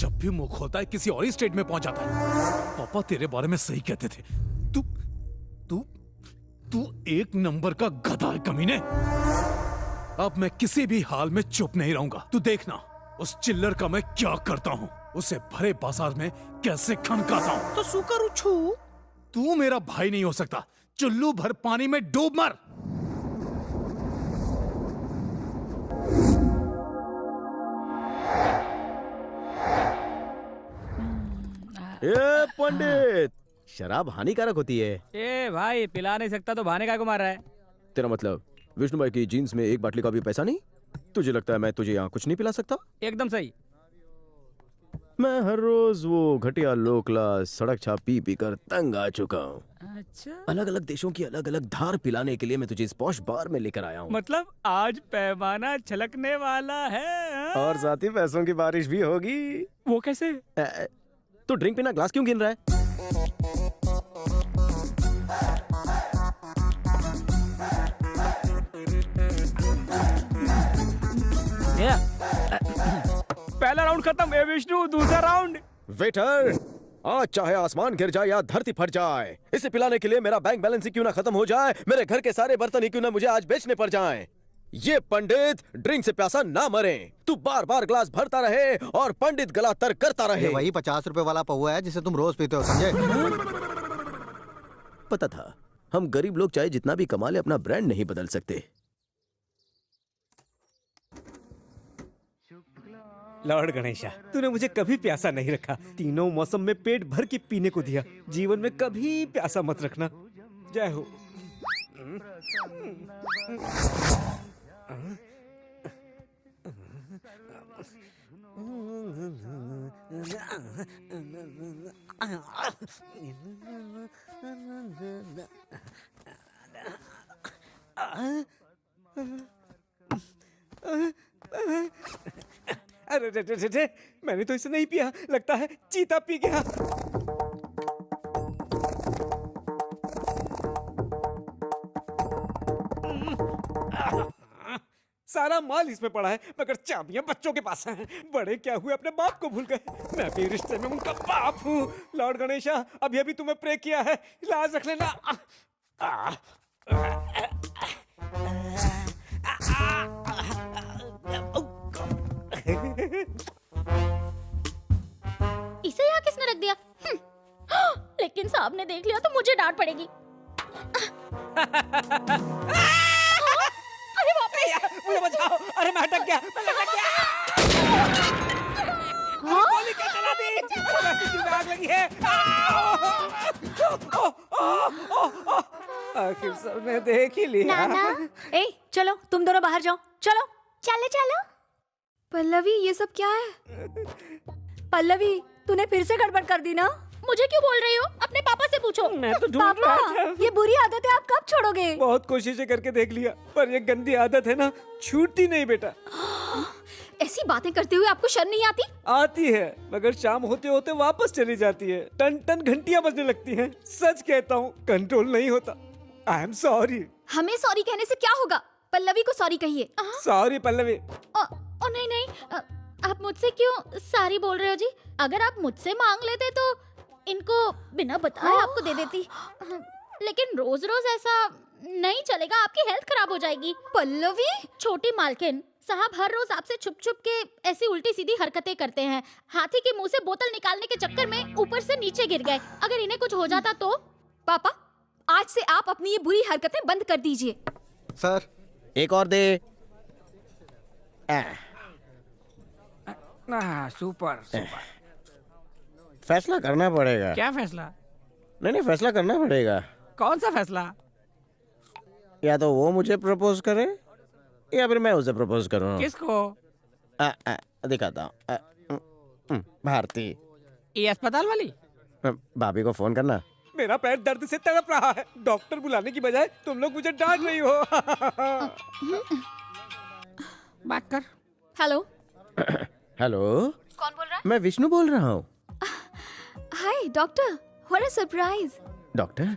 जब भी मुंह खोलता है किसी और ही स्टेट में पहुंच जाता है। पापा तेरे बारे में सही कहते थे। तू तू तू एक नंबर का गधा है कमीने। अब मैं किसी भी हाल में चुप नहीं रहूंगा। तू देखना उस चिल्लर का मैं क्या करता हूँ, उसे भरे बाजार में कैसे खनकाता हूँ। तो શું કરું છું? तू मेरा भाई नहीं हो सकता। चुल्लू भर पानी में डूब मर। ए पंडित, शराब हानिकारक होती है। ए भाई पिला नहीं सकता तो बहाने काय को मार रहा है? तेरा मतलब विष्णु भाई की जीन्स में एक बाटली का भी पैसा नहीं? तुझे लगता है मैं तुझे यहाँ कुछ नहीं पिला सकता? एकदम सही। मैं हर रोज वो घटिया लो क्लास सड़क छाप पी पी कर तंग आ चुका हूँ। अच्छा, अलग अलग देशों की अलग अलग धार पिलाने के लिए मैं तुझे इस पॉश बार में लेकर आया हूँ। मतलब आज पैमाना छलकने वाला है हाँ? और साथ ही पैसों की बारिश भी होगी। वो कैसे? तू ड्रिंक पीना ग्लास क्यों गिन रहा है? पहला राउंड खत्म। ए विष्णु, दूसरा राउंड। वेटर, आज चाहे आसमान गिर जाए या धरती फट जाए, इसे पिलाने के लिए मेरा बैंक बैलेंस ही क्यों ना खत्म हो जाए, मेरे घर के सारे बर्तन ही क्यों ना मुझे आज बेचने पड़ जाएं, ये पंडित ड्रिंक से प्यासा ना मरे। तू बार बार ग्लास भरता रहे और पंडित गला तर करता रहे। ये वही 50 रुपए वाला पहुआ है जिसे तुम रोज पीते हो, समझे? पता था हम गरीब लोग चाहे जितना भी कमा ले अपना ब्रांड नहीं बदल सकते। लॉर्ड गणेशा, तूने मुझे कभी प्यासा नहीं रखा। तीनों मौसम में पेट भर के पीने को दिया। जीवन में कभी प्यासा मत रखना। जय हो। अरे रे रे रे रे, मैंने तो इसे नहीं पिया, लगता है चीता पी गया। सारा माल इसमें पड़ा है, मगर चाबियां बच्चों के पास हैं। बड़े क्या हुए अपने बाप को भूल गए। मैं भी रिश्ते में उनका बाप हूँ। लॉर्ड गणेशा, अभी अभी तुम्हें प्रे किया है, लाज रख लेना। इसे यहाँ किसने रख दिया? लेकिन साहब ने देख लिया तो मुझे डांट पड़ेगी। अरे बाप रे! मुझे बचाओ! अरे मैं अटक गया, मैं अटक गया। गोली क्या चला दी? वैसे क्यों आग लगी है? आखिर सबने देख ही लिया। नाना, ए, चलो तुम दोनों बाहर जाओ। चलो चलो चलो। पल्लवी, ये सब क्या है? पल्लवी, तूने फिर से गड़बड़ कर दी ना? मुझे क्यों बोल रही हो? अपने पापा से पूछो। मैं तो ढूंढ पापा, रहा था। ये बुरी आदत है, आप कब छोड़ोगे? बहुत कोशिशें करके देख लिया, पर ये गंदी आदत है ना, छूटती नहीं बेटा। ऐसी बातें करते हुए आपको शर्म नहीं आती? आती है, मगर शाम होते होते वापस चली जाती है। टन टन घंटियां बजने लगती हैं। सच कहता हूँ, कंट्रोल नहीं होता। I am sorry. हमें सॉरी कहने से क्या होगा? पल्लवी को सॉरी कहिए। सॉरी पल्लवी। ओ नहीं नहीं, आप मुझसे क्यों सारी बोल रहे हो जी? अगर आप मुझसे मांग लेते तो इनको बिना बताए आपको दे देती। लेकिन रोज रोज ऐसा नहीं चलेगा, आपकी हेल्थ खराब हो जाएगी। पल्लवी, छोटी मालकिन साहब हर रोज आपसे छुप छुप के ऐसी उल्टी सीधी हरकतें करते हैं। हाथी के मुंह से बोतल निकालने के चक्कर में ऊपर से नीचे गिर गए। अगर इन्हें कुछ हो जाता तो? पापा, आज से आप अपनी ये बुरी हरकतें बंद कर दीजिए। सर, एक और दे। Super super. फैसला करना पड़ेगा। क्या फैसला? नहीं, फैसला करना पड़ेगा। कौन सा फैसला? या तो वो मुझे प्रपोज करे या फिर मैं उसे प्रपोज करूं। किसको? दिखाता हूँ। भारती, ये अस्पताल वाली? भाभी को फोन करना। मेरा पैर दर्द से तड़प रहा है। डॉक्टर बुलाने की बजाय तुम लोग मुझे डांट रही हो। बात कर। हेलो। हेलो, कौन बोल रहा है? मैं विष्णु बोल रहा हूँ। हाय doctor, what a surprise. Doctor,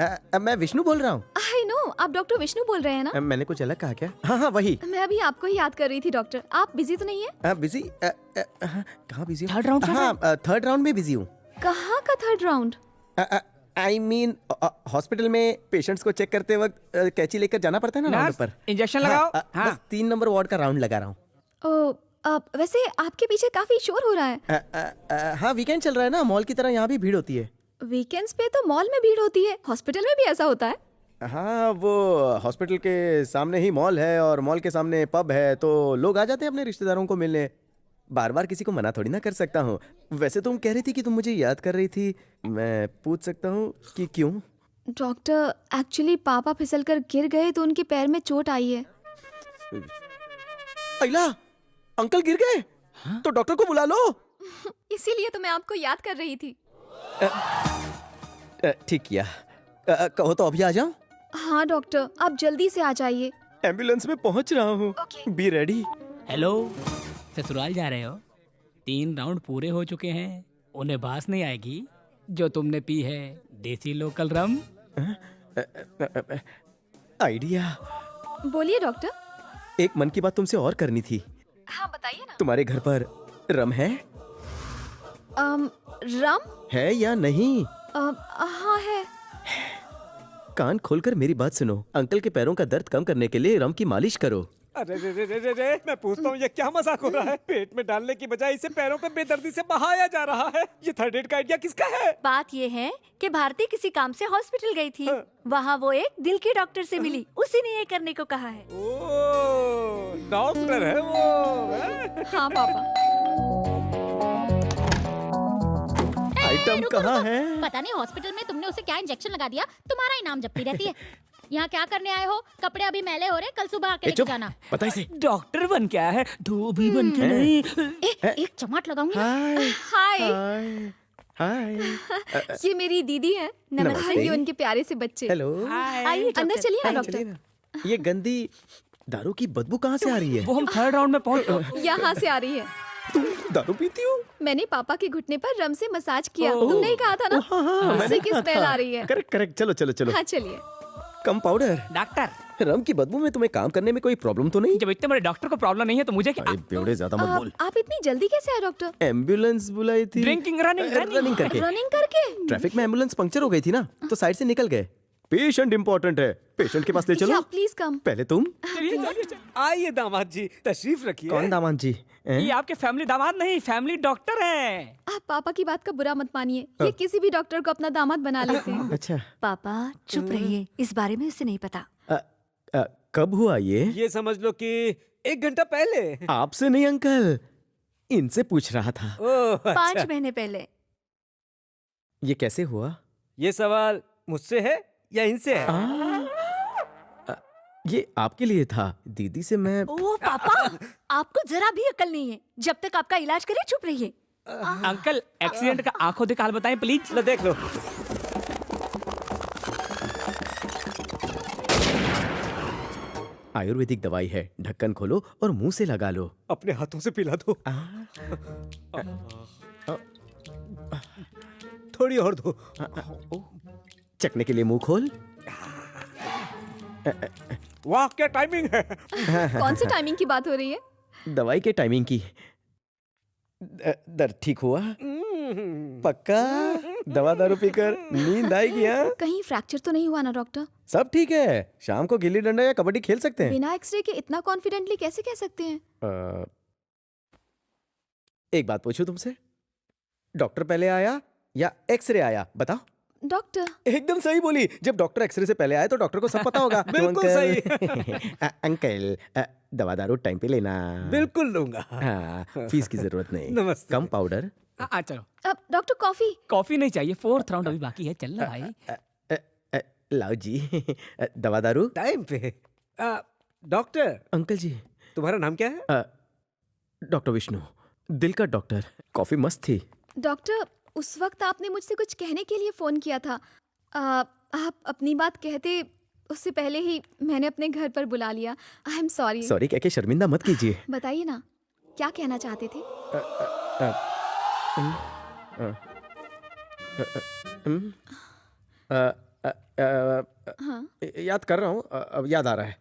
मैं विष्णु बोल रहा हूँ। आई नो, आप डॉक्टर विष्णु बोल रहे हैं ना? मैंने कुछ अलग कहा क्या? हाँ हाँ वही। मैं अभी आपको ही याद कर रही थी डॉक्टर। आप बिजी तो नहीं है? बिजी? कहाँ बिजी? Third round चल रहा है? हाँ थर्ड राउंड में बिजी हूँ। कहाँ का third round? I mean hospital में पेशेंट्स को चेक करते वक्त कैंची लेकर जाना पड़ता है ना राउंड नर्स, पर। इंजेक्शन लगाओ। हाँ। बस 3 नंबर वार्ड का राउंड लगा रहा हूँ। ओ, वैसे आपके पीछे काफी शोर हो रहा है। हाँ वीकेंड चल रहा है ना, मॉल की तरह यहाँ भी भीड़ होती है। वीकेंड्स पे तो मॉल में भीड़ होती है, हॉस्पिटल में भी ऐसा होता है? हाँ वो हॉस्पिटल के सामने ही मॉल है और मॉल के सामने पब है, तो लोग आ जाते हैं अपने रिश्तेदारों को मिलने। बार बार किसी को मना थोड़ी ना कर सकता हूँ। वैसे तुम कह रही थी कि तुम मुझे याद कर रही थी, मैं पूछ सकता हूँ कि क्यों? डॉक्टर, एक्चुअली पापा फिसलकर गिर गए तो उनके पैर में चोट आई है। अयला, अंकल गिर गए? तो डॉक्टर को बुला लो। इसीलिए तो मैं आपको याद कर रही थी। ठीक किया। कहो तो अभी आ जाऊं? हाँ डॉक्टर, आप जल्दी से आ जाइए। एम्बुलेंस में पहुंच रहा हूँ। Be ready. हेलो, ससुराल जा रहे हो? 3 राउंड पूरे हो चुके हैं। उन्हें बास नहीं आएगी जो तुमने पी है देसी लोकल रम। आइडिया। बोलिए डॉक्टर। एक मन की बात तुमसे और करनी थी। हाँ बताइए ना। तुम्हारे घर पर रम है? रम? है या नहीं? हाँ है। कान खोलकर मेरी बात सुनो। अंकल के पैरों का दर्द कम करने के लिए रम की मालिश करो। अरे रे रे रे रे रे, मैं पूछता हूँ ये क्या मजाक हो रहा है? पेट में डालने की बजाय इसे पैरों पे बेदर्दी से बहाया जा रहा है। ये थर्ड एड का आइडिया किसका है? बात ये है कि भारती किसी काम से हॉस्पिटल गई थी। वहाँ वो एक दिल के डॉक्टर से मिली, उसी ने ये करने को कहा है। ओ, डॉक्टर है वो। हाँ पापा। आइटम कहाँ है? पता नहीं हॉस्पिटल में तुमने उसे क्या इंजेक्शन लगा दिया, तुम्हारा ही नाम जपती रहती है। यहाँ क्या करने आए हो? कपड़े अभी मैले हो रहे, कल सुबह आके लेके जाना। पता इसे। डॉक्टर बन के आया है, धोबी बन के नहीं। एक चमाट लगाऊंगी। हाय हाय। हाय। ये मेरी दीदी है। नमस्ते। नमस्ते। ये उनके प्यारे से बच्चे। हेलो। आइए अंदर चलिए ना चलिए डॉक्टर। ना। ये गंदी दारू की बदबू कहाँ से आ रही है? वो हम थर्ड राउंड में पहुंच। यहाँ से आ रही है। तुम दारू पीती हो? मैंने पापा के घुटने पर रम से मसाज किया। ओह। तुमने ही कहा था ना? हाँ, उसी की स्मेल आ रही है। Correct correct. चलो चलो चलो। हाँ चलिए। कम पाउडर। डॉक्टर, रम की बदबू में तुम्हें काम करने में कोई प्रॉब्लम तो नहीं? जब इतने बड़े डॉक्टर को प्रॉब्लम नहीं है तो मुझे क्या? अरे बेवड़े ज्यादा मत बोल। आप इतनी जल्दी कैसे आए डॉक्टर? एम्बुलेंस बुलाई थी। ड्रिंकिंग रनिंग रनिंग करके। रनिंग करके? ट्रैफिक में एम्बुलेंस पंक्चर हो गई थी ना, तो साइड से निकल गए। पेशेंट इंपॉर्टेंट है, पेशेंट के पास ले चलो। Please come. पहले तुम। आइए दामाद जी, तशरीफ रखिए। कौन दामाद जी? ये आपके फैमिली दामाद नहीं, फैमिली डॉक्टर हैं। आप पापा की बात का बुरा मत मानिए। ये किसी भी डॉक्टर को अपना दामाद बना लेते हैं। अच्छा। पापा चुप रहिए, इस बारे में उसे नहीं पता। कब हुआ ये? ये समझ लो कि 1 घंटा पहले। आपसे नहीं अंकल, इनसे पूछ रहा था। ओह, 5 अच्छा। महीने पहले। ये कैसे हुआ? ये सवाल मुझसे है या इनसे है? ये आपके लिए था। दीदी से मैं। ओ पापा, आपको जरा भी अकल नहीं है। जब तक आपका इलाज करे चुप रहिए। अंकल, एक्सीडेंट का आंखों दिखा हाल बताएं प्लीज। लो देख लो। आयुर्वेदिक दवाई है, ढक्कन खोलो और मुंह से लगा लो। अपने हाथों से पिला दो। थोड़ी और दो। चखने के लिए मुंह खोल। वाह क्या टाइमिंग है। कौन सी टाइमिंग की बात हो रही है? दवाई के टाइमिंग की। दर्द ठीक हुआ? पक्का? दवा दारू पीकर नींद आएगी? हाँ, कहीं फ्रैक्चर तो नहीं हुआ ना डॉक्टर? सब ठीक है। शाम को गिल्ली डंडा या कबड्डी खेल सकते हैं। बिना एक्सरे के इतना कॉन्फिडेंटली कैसे कह सकते हैं? एक बात पूछूं तुमसे, डॉक्टर पहले आया या एक्सरे आया? बताओ। डॉक्टर। एकदम सही बोली। जब डॉक्टर एक्सरे से पहले आए तो डॉक्टर को सब पता होगा। बिल्कुल सही। अंकल, दवा दारू टाइम पे लेना। बिल्कुल लूंगा। हाँ, फीस की जरूरत नहीं। नमस्ते। कम पाउडर। चलो, अब डॉक्टर कॉफी। कॉफी नहीं चाहिए, 4th राउंड अभी बाकी है। चल ना भाई। लाओ जी। दवा दारू। टाइम पे। डॉक्टर, अंकल जी। तुम्हारा नाम क्या है? डॉक्टर विष्णु, दिल का डॉक्टर। कॉफी मस्त थी। डॉक्टर, उस वक्त आपने मुझसे कुछ कहने के लिए फोन किया था। आप अपनी बात कहते उससे पहले ही मैंने अपने घर पर बुला लिया। I am sorry. सॉरी कह के शर्मिंदा मत कीजिए। बताइए ना, क्या कहना चाहते थे? हाँ याद कर रहा हूँ, अब याद आ रहा है।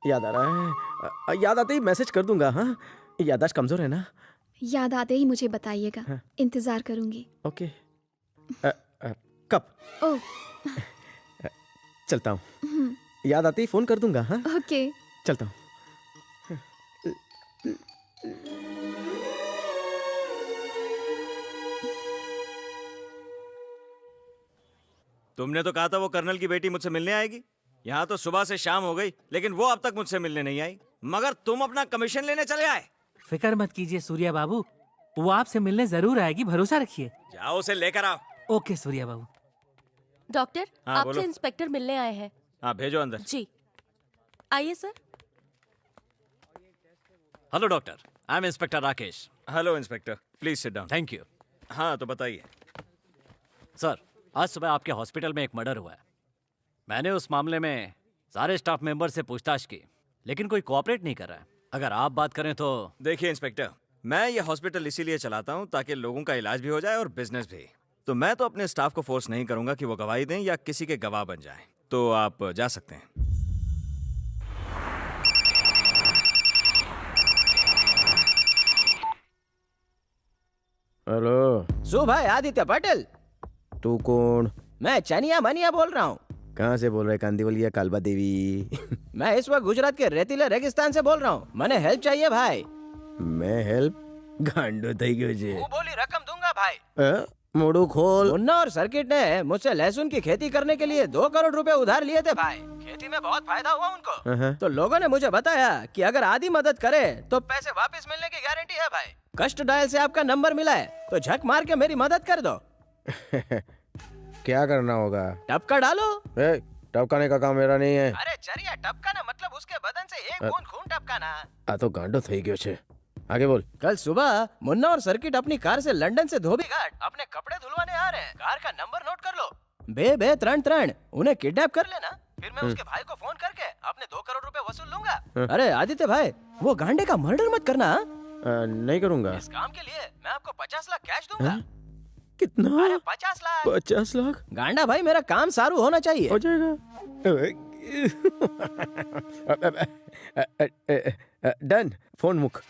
याद आ रहा है, याद आते ही मैसेज कर दूंगा। हाँ, याददाश्त कमजोर है ना। याद आते ही मुझे बताइएगा। हाँ। इंतजार करूंगी। ओके। कब? ओह चलता हूँ, याद आते ही फोन कर दूंगा। हाँ, ओके। चलता हूँ। तुमने तो कहा था वो कर्नल की बेटी मुझसे मिलने आएगी। यहाँ तो सुबह से शाम हो गई, लेकिन वो अब तक मुझसे मिलने नहीं आई, मगर तुम अपना कमीशन लेने चले आए। फिक्र मत कीजिए सूर्या बाबू, वो आपसे मिलने जरूर आएगी, भरोसा रखिए। जाओ उसे लेकर आओ। ओके सूर्या बाबू। डॉक्टर, हाँ, बोलो। आपसे इंस्पेक्टर मिलने आए हैं। हाँ, भेजो अंदर। जी, आइए sir. Hello doctor, I am inspector Rakesh. Hello inspector, please sit down. Thank you. हाँ, तो बताइए। सर, आज सुबह आपके हॉस्पिटल में एक मर्डर हुआ है। मैंने उस मामले में सारे स्टाफ मेंबर से पूछताछ की, लेकिन कोई कोऑपरेट नहीं कर रहा है। अगर आप बात करें तो। देखिए इंस्पेक्टर, मैं ये हॉस्पिटल इसीलिए चलाता हूँ ताकि लोगों का इलाज भी हो जाए और बिजनेस भी। तो मैं तो अपने स्टाफ को फोर्स नहीं करूंगा कि वो गवाही दें या किसी के गवाह बन जाएं। तो आप जा सकते हैं। हेलो, भाई आदित्य पटेल। तू कौन? मैं चनिया मनिया बोल रहा हूँ। कहाँ से बोल रहे? कांदीवलिया कालबा देवी? मैं इस वक्त गुजरात के रेतीले रेगिस्तान से बोल रहा हूँ। मैंने हेल्प चाहिए भाई। मैं हेल्प? गांडो થઈ ગયો છે। वो बोली रकम दूंगा भाई। मोड़ू खोल। मुन्ना और सर्किट ने मुझसे लहसुन की खेती करने के लिए 2 करोड़ रुपए उधार लिए थे भाई। खेती में बहुत फायदा हुआ उनको। तो लोगों ने मुझे बताया कि अगर आधी मदद करे तो पैसे वापस मिलने की गारंटी है भाई। कष्ट डायल से आपका नंबर मिला है, तो झक मार के मेरी मदद कर दो। क्या करना होगा? टपका डालो। टपकाने का काम मेरा नहीं है। अरे चरिया टपकाना मतलब उसके बदन से एक बूंद खून टपकाना। आ तो गांडो થઈ ગયો છે। आगे बोल। कल सुबह मुन्ना और सर्किट अपनी कार से लंदन से धोबी घाट अपने कपड़े धुलवाने आ रहे हैं। कार का नंबर नोट कर लो, बे 3 उन्हें किडनैप कर लेना। फिर मैं उसके भाई को फोन करके अपने 2 करोड़ रुपए वसूल लूंगा। अरे आदित्य भाई, वो गांडे का मर्डर मत करना। नहीं करूंगा। इस काम के लिए मैं आपको 50 लाख कैश दूंगा। कितना? अरे 50 लाख। 50 लाख? गांडा भाई, मेरा काम सारू होना चाहिए। हो जाएगा। डन। फोन मुक।